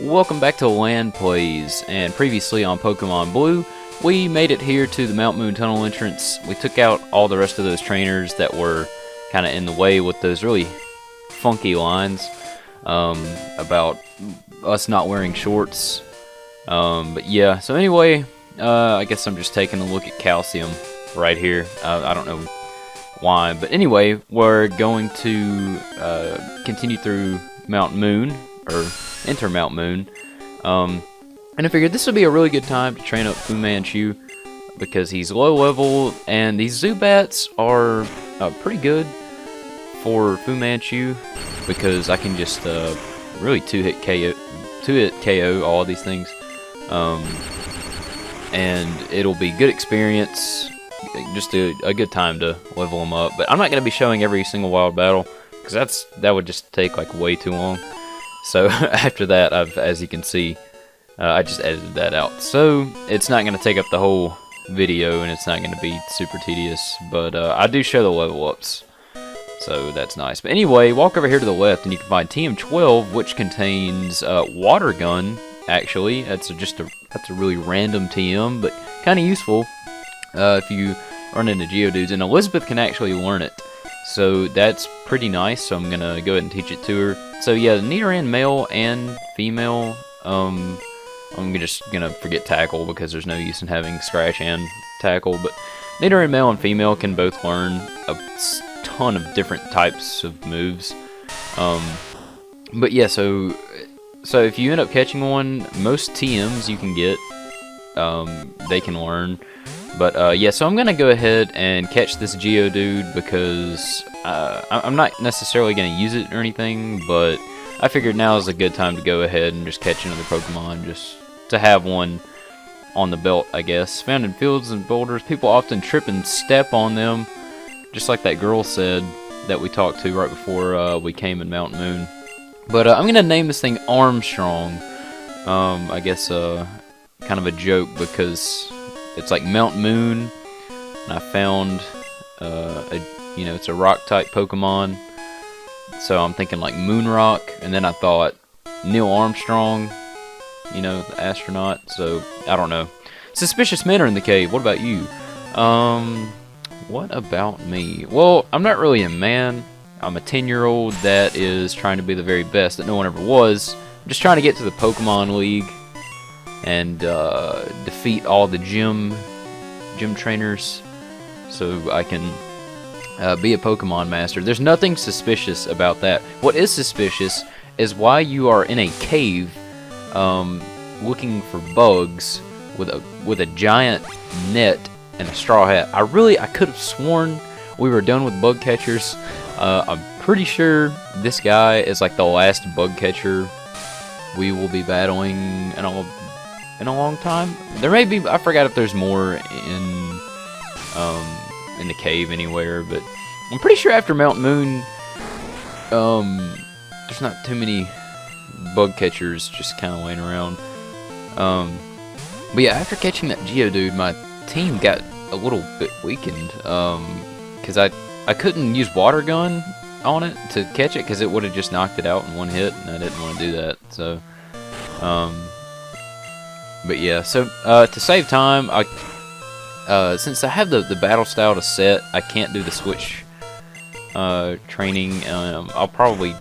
Welcome back to Land Plays, and previously on Pokemon Blue, we made it here to the Mount Moon Tunnel entrance. We took out all the rest of those trainers that were kind of in the way with those really funky lines about us not wearing shorts. But yeah, so anyway, I guess I'm just taking a look at calcium right here. I don't know why, but anyway, we're going to continue through Mount Moon, or enter Mount Moon, and I figured this would be a really good time to train up FuManChu because he's low level, and these Zubats are pretty good for FuManChu because I can just really two-hit KO all these things, and it'll be good experience, just a good time to level them up. But I'm not going to be showing every single wild battle because that would just take like way too long. So after that, as you can see, I just edited that out. So it's not going to take up the whole video, and it's not going to be super tedious. But I do show the level ups, so that's nice. But anyway, walk over here to the left, and you can find TM12, which contains Water Gun. Actually, that's a really random TM, but kind of useful if you run into Geodudes. And Elizabeth can actually learn it, so that's pretty nice. So I'm gonna go ahead and teach it to her. So yeah, Nidoran male and female. I'm just gonna forget tackle because there's no use in having scratch and tackle. But Nidoran male and female can both learn a ton of different types of moves. But yeah, so if you end up catching one, most TMs you can get, they can learn. But yeah, so I'm gonna go ahead and catch this Geodude because I'm not necessarily gonna use it or anything, but I figured now is a good time to go ahead and just catch another Pokemon, just to have one on the belt, I guess. Found in fields and boulders, people often trip and step on them, just like that girl said that we talked to right before we came in Mount Moon. But I'm gonna name this thing Armstrong. I guess kind of a joke because it's like Mount Moon, and I found it's a rock type Pokemon, so I'm thinking like Moon Rock, and then I thought Neil Armstrong, the astronaut. So I don't know. Suspicious men are in the cave. What about you? What about me? Well, I'm not really a man. I'm a 10-year-old that is trying to be the very best that no one ever was. I'm just trying to get to the Pokemon League and defeat all the gym trainers so I can be a Pokemon master. There's nothing suspicious about that. What is suspicious is why you are in a cave looking for bugs with a giant net and a straw hat. I could have sworn we were done with bug catchers. I'm pretty sure this guy is like the last bug catcher we will be battling in a long time. There may be, I forgot if there's more in the cave anywhere, but I'm pretty sure after Mount Moon, there's not too many bug catchers just kind of laying around. But yeah, after catching that Geodude, my team got a little bit weakened, because I couldn't use Water Gun on it to catch it because it would have just knocked it out in one hit, and I didn't want to do that. So, but yeah, so to save time, since I have the battle style to set, I can't do the switch training. I'll probably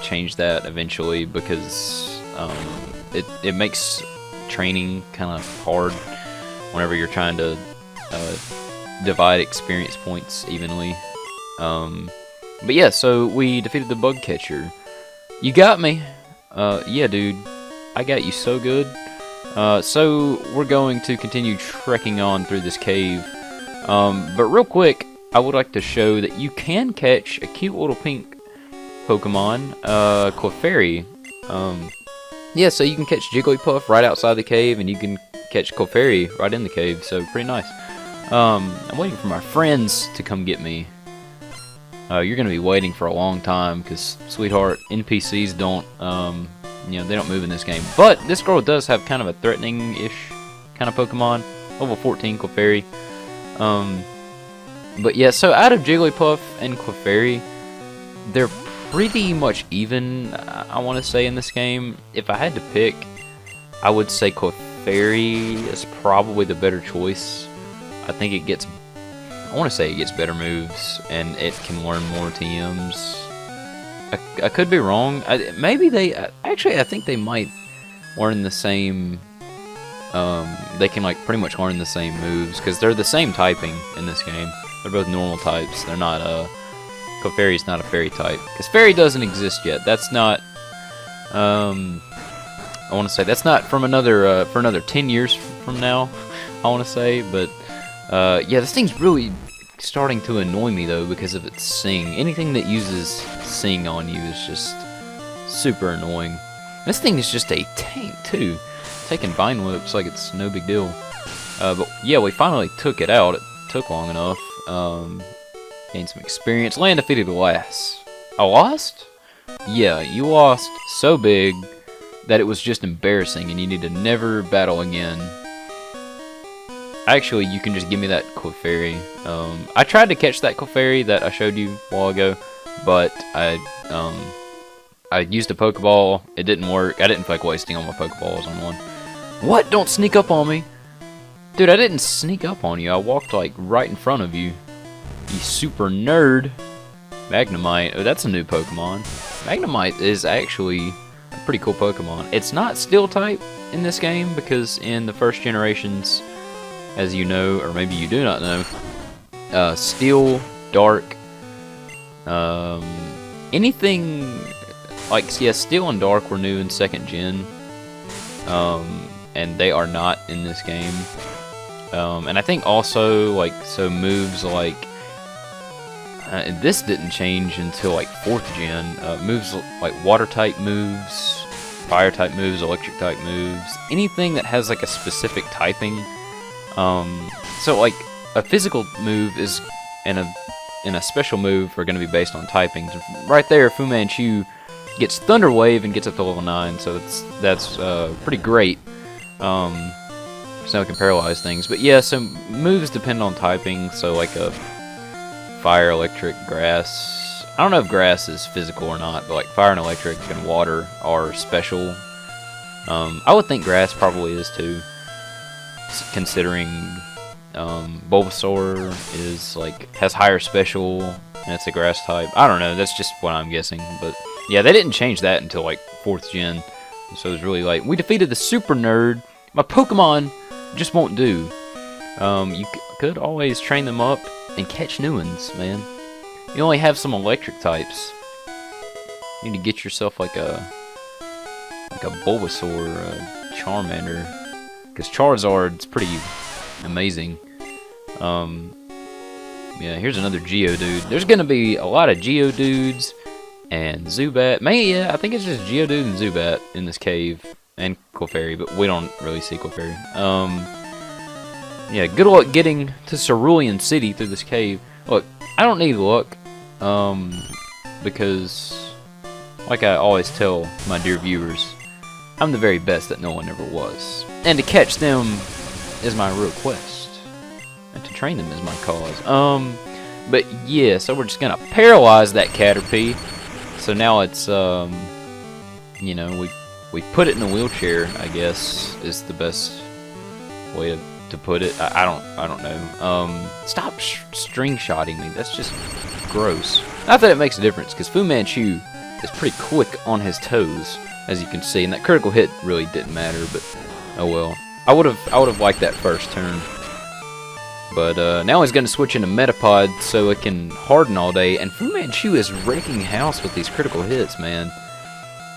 change that eventually because it makes training kind of hard whenever you're trying to divide experience points evenly. But yeah, so we defeated the bug catcher. You got me. Yeah, dude, I got you so good. So we're going to continue trekking on through this cave. But real quick, I would like to show that you can catch a cute little pink Pokemon, Clefairy. Yeah, so you can catch Jigglypuff right outside the cave, and you can catch Clefairy right in the cave, so pretty nice. I'm waiting for my friends to come get me. You're going to be waiting for a long time, because, sweetheart, NPCs don't, they don't move in this game. But this girl does have kind of a threatening-ish kind of Pokemon. Level 14 Clefairy. But yeah, so out of Jigglypuff and Clefairy, they're pretty much even, I want to say, in this game. If I had to pick, I would say Clefairy is probably the better choice. I think it gets, I want to say it gets better moves, and it can learn more TMs. I could be wrong. Maybe they, actually I think they might learn the same, they can like pretty much learn the same moves, because they're the same typing in this game. They're both normal types. They're not, Clefairy's not a fairy type, because fairy doesn't exist yet. That's not, I want to say, that's not from another, for another 10 years from now, I want to say, but, yeah, this thing's really starting to annoy me, though, because of its Sing. Anything that uses Sing on you is just super annoying. This thing is just a tank, too. Taking Vine Whips like it's no big deal. But, yeah, we finally took it out. It took long enough. Gained some experience. Land defeated Lass. I lost? Yeah, you lost so big that it was just embarrassing, and you need to never battle again. Actually, you can just give me that Clefairy. I tried to catch that Clefairy that I showed you a while ago, but I used a Pokeball. It didn't work. I didn't feel like wasting all my Pokeballs on one. What? Don't sneak up on me! Dude, I didn't sneak up on you. I walked, like, right in front of you. You super nerd. Magnemite. Oh, that's a new Pokemon. Magnemite is actually a pretty cool Pokemon. It's not Steel type in this game, because in the first generations, as you know, or maybe you do not know, Steel, Dark, anything, like, yeah, Steel and Dark were new in 2nd gen, and they are not in this game. And I think also, like, so moves like, this didn't change until like 4th gen, moves like water type moves, fire type moves, electric type moves, anything that has like a specific typing. So like a physical move is and a special move are going to be based on typings. Right there, FuManChu gets Thunder Wave and gets up to level 9, so that's pretty great. So it can paralyze things. But yeah, so moves depend on typing. So like a fire, electric, grass. I don't know if grass is physical or not, but like fire and electric and water are special. I would think grass probably is too, considering Bulbasaur is like has higher special and it's a grass type. I don't know, that's just what I'm guessing. But yeah, they didn't change that until like 4th gen, so it was really late. We defeated the super nerd. My Pokemon just won't do. You could always train them up and catch new ones, man. You only have some electric types. You need to get yourself like a Bulbasaur or a Charmander, because Charizard's pretty amazing. Yeah, here's another Geodude. There's gonna be a lot of Geodudes and Zubat. Maybe, yeah, I think it's just Geodude and Zubat in this cave. And Clefairy, but we don't really see Clefairy. Yeah, good luck getting to Cerulean City through this cave. Look, I don't need luck, because, like I always tell my dear viewers, I'm the very best that no one ever was. And to catch them is my real quest. And to train them is my cause. But yeah, so we're just gonna paralyze that Caterpie. So now it's, you know, we put it in a wheelchair, I guess, is the best way to put it. I don't know. Stop string shotting me. That's just gross. Not that it makes a difference, because FuManChu is pretty quick on his toes, as you can see, and that critical hit really didn't matter. But oh well. I would have liked that first turn. But now he's going to switch into Metapod so it can harden all day, and FuManChu is wrecking house with these critical hits, man.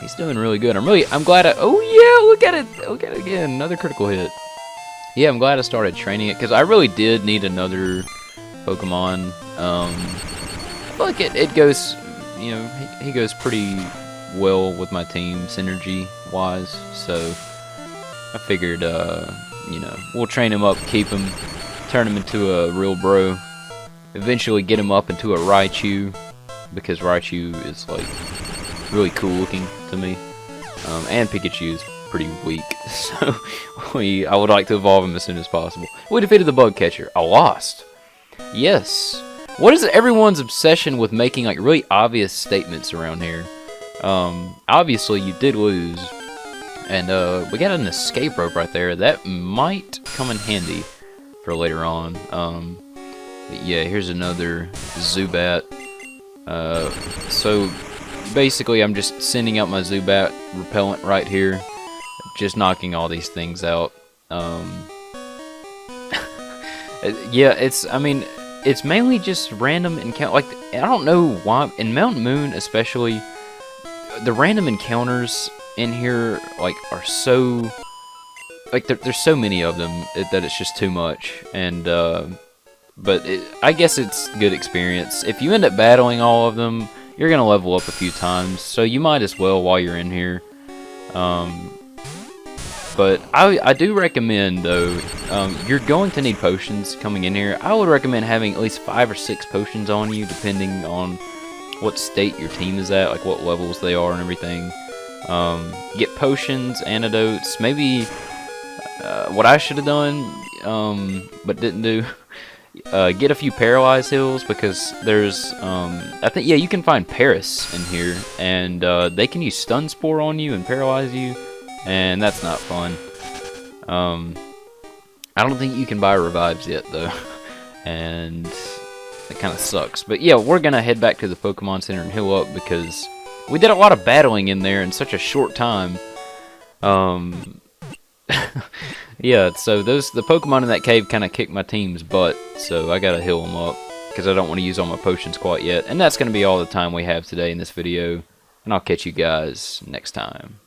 He's doing really good. I'm glad oh yeah, look at it again, another critical hit. Yeah, I'm glad I started training it, because I really did need another Pokemon. I feel like it goes, you know, he goes pretty well with my team, synergy-wise, so I figured, you know, we'll train him up, keep him, turn him into a real bro, eventually get him up into a Raichu, because Raichu is, like, really cool looking to me, and Pikachu is pretty weak, so I would like to evolve him as soon as possible. We defeated the bug catcher. I lost. Yes, What is everyone's obsession with making like really obvious statements around here? Obviously you did lose, and we got an escape rope right there. That might come in handy for later on. But yeah, here's another Zubat. So basically I'm just sending out my Zubat repellent right here, just knocking all these things out. Yeah, it's mainly just random encounter. Like, I don't know why in Mountain Moon especially, the random encounters in here like are so like there's so many of them that it's just too much. And but I guess it's good experience. If you end up battling all of them, you're gonna level up a few times, so you might as well while you're in here. But I do recommend, though, you're going to need potions coming in here. I would recommend having at least 5 or 6 potions on you, depending on what state your team is at, like what levels they are and everything. Get potions, antidotes, maybe what I should have done, but didn't do. Get a few paralyze heals, because there's, I think, yeah, you can find Paris in here, and they can use stun spore on you and paralyze you. And that's not fun. I don't think you can buy revives yet, though. And that kind of sucks. But yeah, we're going to head back to the Pokemon Center and heal up, because we did a lot of battling in there in such a short time. Yeah, so the Pokemon in that cave kind of kicked my team's butt. So I got to heal them up, because I don't want to use all my potions quite yet. And that's going to be all the time we have today in this video. And I'll catch you guys next time.